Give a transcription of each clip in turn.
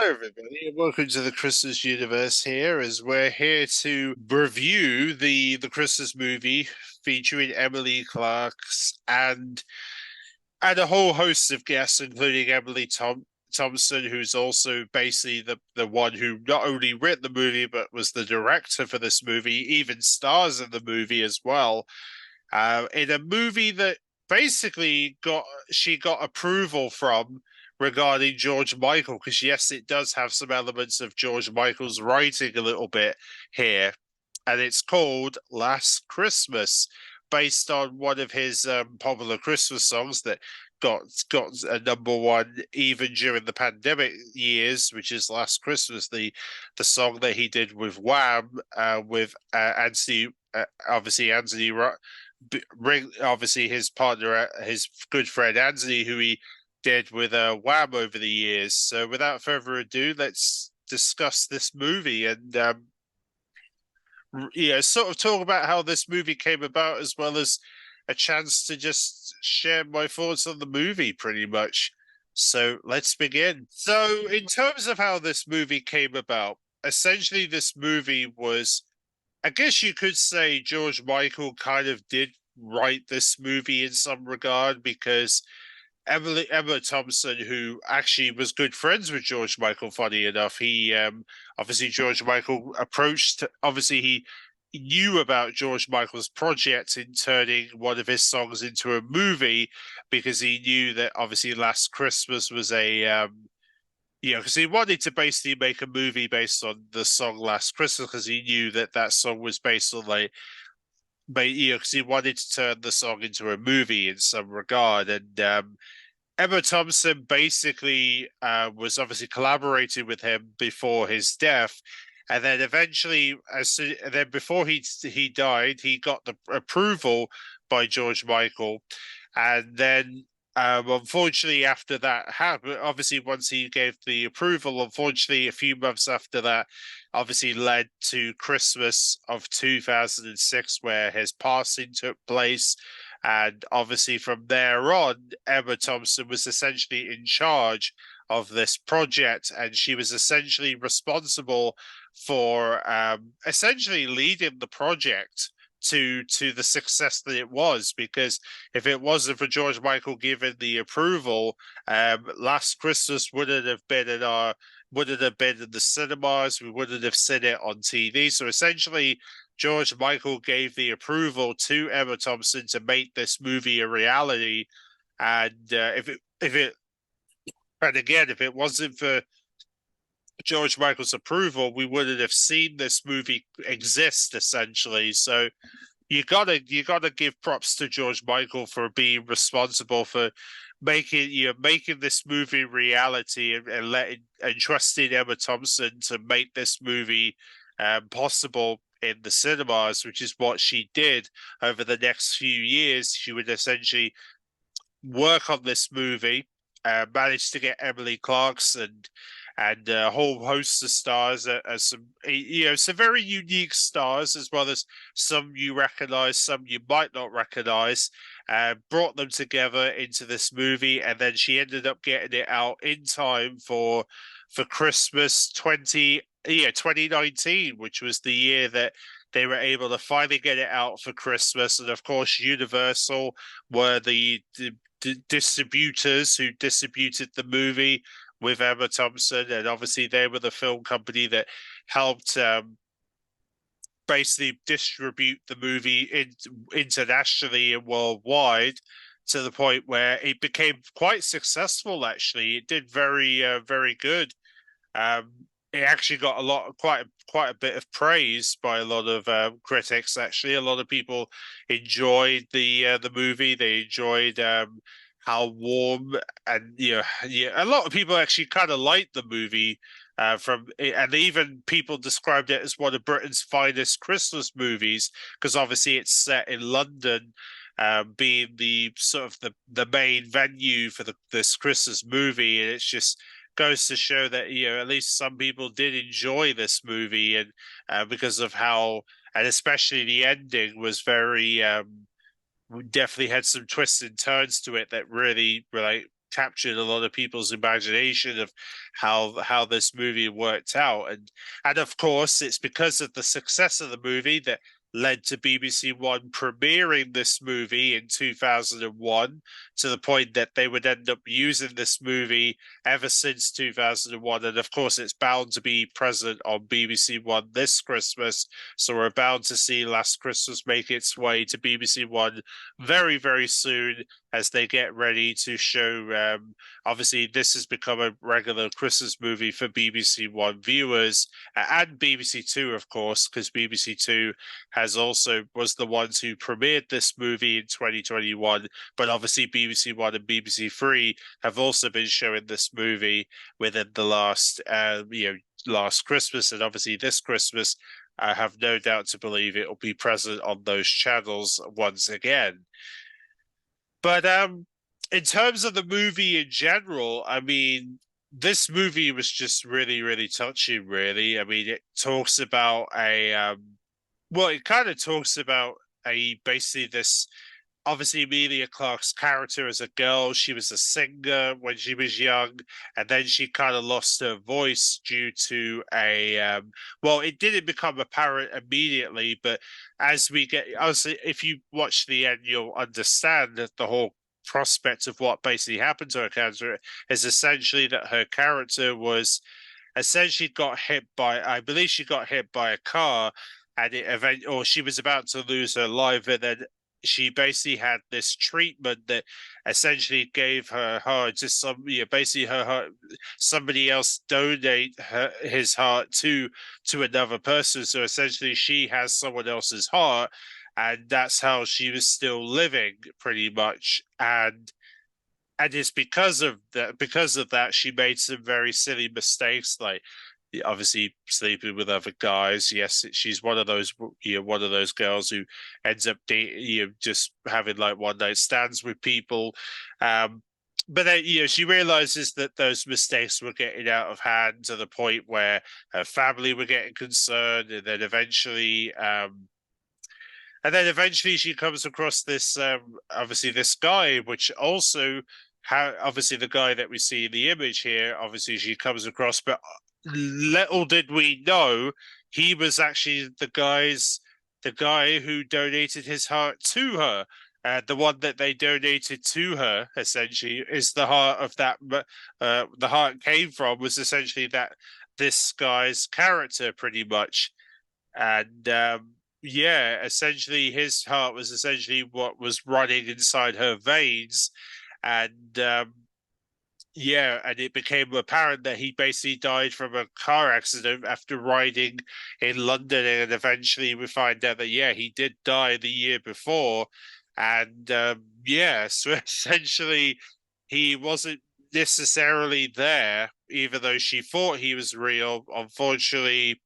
everybody, and welcome to the Christmas universe here, as we're here to review the Christmas movie featuring Emily Clark's and a whole host of guests, including Thompson, who's also basically the one who not only wrote the movie but was the director for this movie, even stars in the movie as well. In a movie that basically got approval from regarding George Michael, because yes, it does have some elements of George Michael's writing a little bit here, and it's called Last Christmas, based on one of his popular Christmas songs that got a number one even during the pandemic years, which is Last Christmas, the song that he did with Wham, with Anthony, obviously Anthony Ring, obviously his partner, his good friend Anthony, who he did with Wham over the years. So without further ado, let's discuss this movie and sort of talk about how this movie came about, as well as a chance to just share my thoughts on the movie, pretty much. So let's begin. So, in terms of how this movie came about, essentially, this movie was, I guess you could say, George Michael kind of did write this movie in some regard, because Emma Thompson, who actually was good friends with George Michael, funny enough, he obviously George Michael approached. Obviously, he knew about George Michael's project in turning one of his songs into a movie, because he knew that obviously Last Christmas was because he wanted to basically make a movie based on the song Last Christmas, because he knew that that song was based on because he wanted to turn the song into a movie in some regard. And Emma Thompson basically was obviously collaborating with him before his death, and then eventually, then before he died, he got the approval by George Michael, and then. Unfortunately, after that happened, obviously, once he gave the approval, unfortunately, a few months after that, obviously led to Christmas of 2006, where his passing took place. And obviously, from there on, Emma Thompson was essentially in charge of this project, and she was essentially responsible for essentially leading the project to the success that it was. Because if it wasn't for George Michael giving the approval, Last Christmas wouldn't have been in the cinemas. We wouldn't have seen it on TV. So essentially, George Michael gave the approval to Emma Thompson to make this movie a reality. And if it wasn't for George Michael's approval, we wouldn't have seen this movie exist, essentially. So you gotta give props to George Michael for being responsible for making this movie reality, and letting and trusting Emma Thompson to make this movie possible in the cinemas, which is what she did over the next few years. She would essentially work on this movie, managed to get Emily Clarkson and a whole host of stars, as some very unique stars, as well as some you recognize, some you might not recognize. Brought them together into this movie, and then she ended up getting it out in time for Christmas 2019, which was the year that they were able to finally get it out for Christmas. And of course, Universal were the distributors who distributed the movie with Emma Thompson, and obviously they were the film company that helped basically distribute the movie internationally and worldwide, to the point where it became quite successful. Actually, it did very good. Um, it actually got quite a bit of praise by a lot of critics. Actually, a lot of people enjoyed the movie. They enjoyed how warm, and a lot of people actually kind of liked the movie. And even people described it as one of Britain's finest Christmas movies, because obviously it's set in London, being the sort of the main venue for this Christmas movie. And it's just goes to show that at least some people did enjoy this movie, and because of how, and especially the ending was very definitely had some twists and turns to it that really like captured a lot of people's imagination of how this movie worked out. And of course, it's because of the success of the movie that led to BBC One premiering this movie in 2001, to the point that they would end up using this movie ever since 2001. And of course, it's bound to be present on BBC One this Christmas. So we're bound to see Last Christmas make its way to BBC One very, very soon, as they get ready to show. Obviously, this has become a regular Christmas movie for BBC One viewers, and BBC Two, of course, because BBC Two was the ones who premiered this movie in 2021. But obviously, BBC One and BBC Three have also been showing this movie within the last Christmas, and obviously this Christmas. I have no doubt to believe it will be present on those channels once again. But in terms of the movie in general, I mean, this movie was just really, really touching, really. I mean, it talks about it kind of talks about basically this. Obviously, Emilia Clarke's character as a girl, she was a singer when she was young, and then she kind of lost her voice due to it didn't become apparent immediately, but as we get, obviously, if you watch the end, you'll understand that the whole prospect of what basically happened to her character is essentially that her character was essentially got hit by, I believe she got hit by a car, and or she was about to lose her life, and then she basically had this treatment that essentially gave her heart to basically her heart, somebody else donate his heart to another person. So essentially she has someone else's heart, and that's how she was still living pretty much. And it's because of that she made some very silly mistakes, like obviously sleeping with other guys. Yes, she's one of those girls who ends up just having like one night stands with people. But then she realizes that those mistakes were getting out of hand to the point where her family were getting concerned, and then eventually she comes across this obviously this guy, which also obviously the guy that we see in the image here, obviously she comes across, but little did we know he was actually the guy who donated his heart to her. The one that they donated to her essentially is the heart of that. The heart came from was essentially this guy's character, pretty much. And essentially his heart was essentially what was running inside her veins. And and it became apparent that he basically died from a car accident after riding in London, and eventually we find out that he did die the year before. And so essentially he wasn't necessarily there, even though she thought he was real. Unfortunately,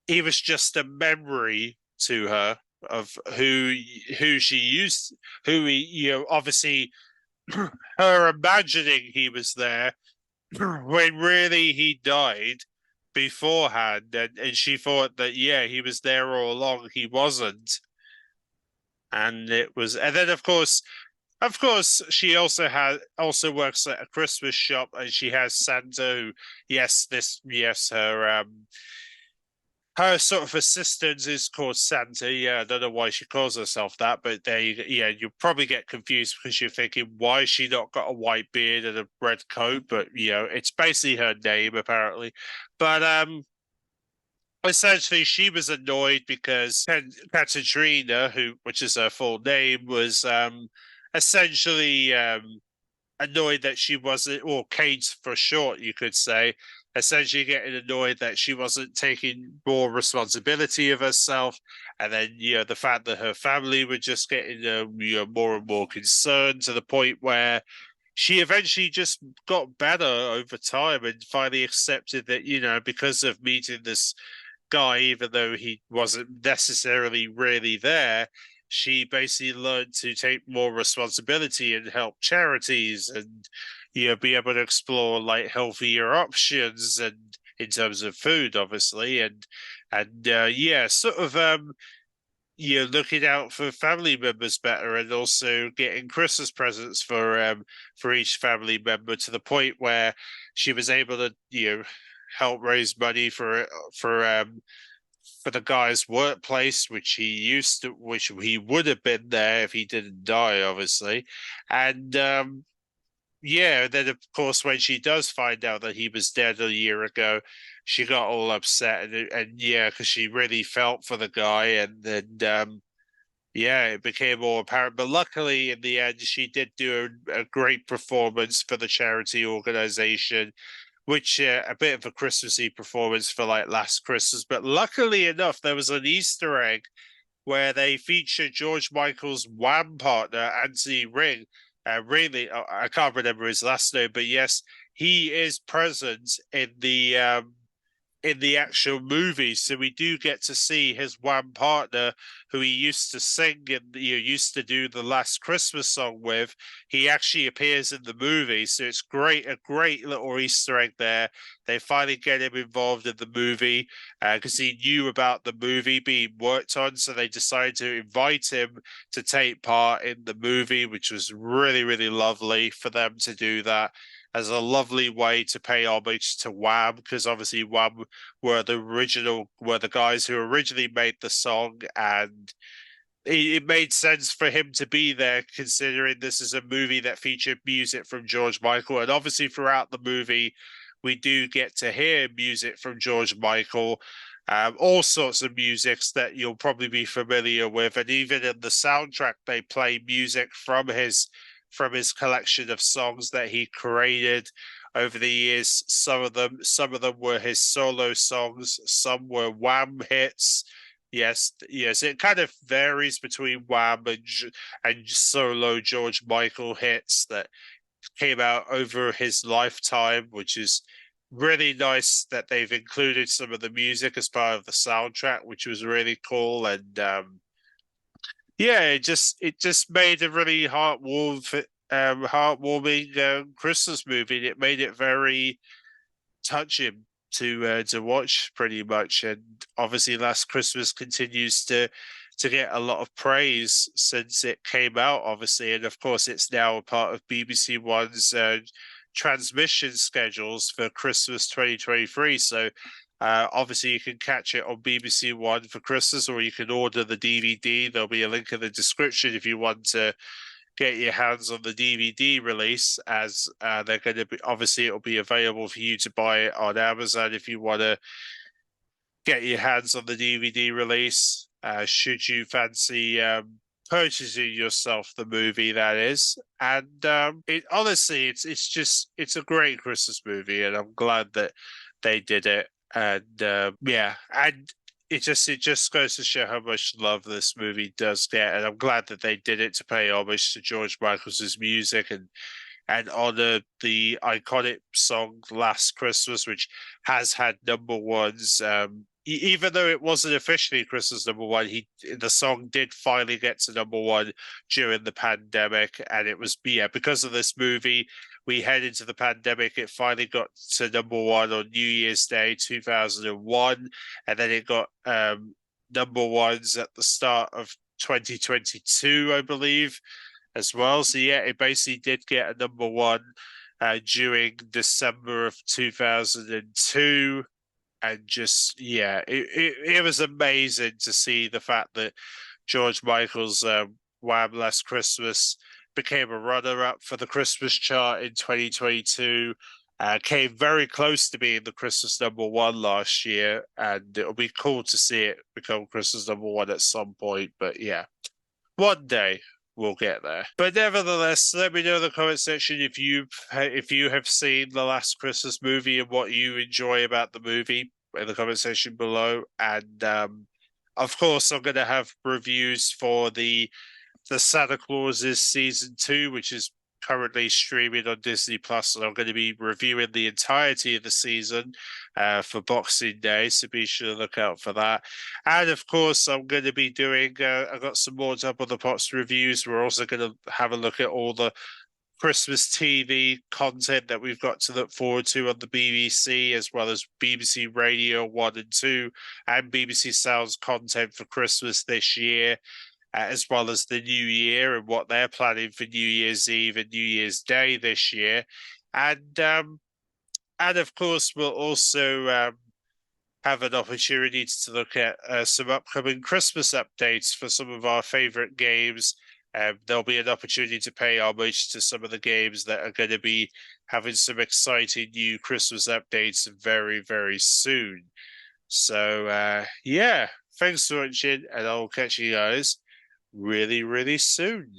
he was just a memory to her of who obviously her imagining he was there when really he died beforehand, and she thought that he was there all along. He wasn't. And then of course she also works at a Christmas shop, and she has Santa, her sort of assistant is called Santa. I don't know why she calls herself that, but you'll probably get confused because you're thinking, why has she not got a white beard and a red coat? But it's basically her name apparently. But essentially she was annoyed because Katerina, which is her full name, was essentially annoyed that she wasn't, or Kate for short, you could say, essentially getting annoyed that she wasn't taking more responsibility of herself. And then, the fact that her family were just getting, more and more concerned, to the point where she eventually just got better over time and finally accepted that, because of meeting this guy, even though he wasn't necessarily really there, she basically learned to take more responsibility and help charities, and be able to explore like healthier options, and in terms of food, obviously, and sort of you're looking out for family members better, and also getting Christmas presents for each family member, to the point where she was able to help raise money for for the guy's workplace, which he would have been there if he didn't die, obviously. And yeah, then of course when she does find out that he was dead a year ago, she got all upset, and yeah, because she really felt for the guy, and then yeah, it became more apparent. But luckily, in the end, she did do a great performance for the charity organization, which a bit of a Christmassy performance for like last Christmas. But luckily enough, there was an Easter egg where they feature George Michael's Wham partner, Anthony Ring. Really, I can't remember his last name, but yes, he is present in the actual movie. So we do get to see his one partner who he used to sing and used to do the last Christmas song with. He actually appears in the movie. So it's great, a great little Easter egg there. They finally get him involved in the movie because he knew about the movie being worked on. So they decided to invite him to take part in the movie, which was really, really lovely for them to do that as a lovely way to pay homage to Wham, because obviously Wham were the guys who originally made the song, and it made sense for him to be there, considering this is a movie that featured music from George Michael. And obviously throughout the movie we do get to hear music from George Michael, all sorts of musics that you'll probably be familiar with, and even in the soundtrack they play music from his collection of songs that he created over the years. Some of them were his solo songs, some were Wham hits. Yes, it kind of varies between Wham and solo George Michael hits that came out over his lifetime, which is really nice that they've included some of the music as part of the soundtrack, which was really cool. And yeah, it just made a really heartwarming Christmas movie. And it made it very touching to watch, pretty much. And obviously, Last Christmas continues to get a lot of praise since it came out, obviously, and of course, it's now a part of BBC One's transmission schedules for Christmas 2023. So obviously, you can catch it on BBC One for Christmas, or you can order the DVD. There'll be a link in the description if you want to get your hands on the DVD release, as they're going to be, obviously it'll be available for you to buy it on Amazon if you want to get your hands on the DVD release. Should you fancy purchasing yourself the movie, that is. And it honestly, it's a great Christmas movie, and I'm glad that they did it. And yeah, and it just goes to show how much love this movie does get, and I'm glad that they did it to pay homage to George Michael's music and honor the iconic song "Last Christmas," which has had number ones. Even though it wasn't officially Christmas number one, the song did finally get to number one during the pandemic, and it was because of this movie. We head into the pandemic. It finally got to number one on New Year's Day 2001, and then it got number ones at the start of 2022, I believe, as well. So yeah, it basically did get a number one during December of 2002. And just it was amazing to see the fact that George Michael's Wham! Last Christmas became a runner-up for the Christmas chart in 2022. Came very close to being the Christmas number one last year, and it'll be cool to see it become Christmas number one at some point. But yeah, one day we'll get there. But nevertheless, let me know in the comment section if you have seen the Last Christmas movie and what you enjoy about the movie in the comment section below. And of course, I'm going to have reviews for the Santa Clauses season 2, which is currently streaming on Disney Plus, and I'm going to be reviewing the entirety of the season for Boxing Day, so be sure to look out for that. And of course, I'm going to be doing I've got some more Double the Pops reviews. We're also going to have a look at all the Christmas TV content that we've got to look forward to on the BBC, as well as BBC Radio 1 and 2 and BBC Sounds content for Christmas this year, as well as the new year and what they're planning for New Year's Eve and New Year's Day this year. And of course, we'll also have an opportunity to look at some upcoming Christmas updates for some of our favorite games. There'll be an opportunity to pay homage to some of the games that are going to be having some exciting new Christmas updates very, very soon. So, yeah, thanks for watching, and I'll catch you guys really, really soon.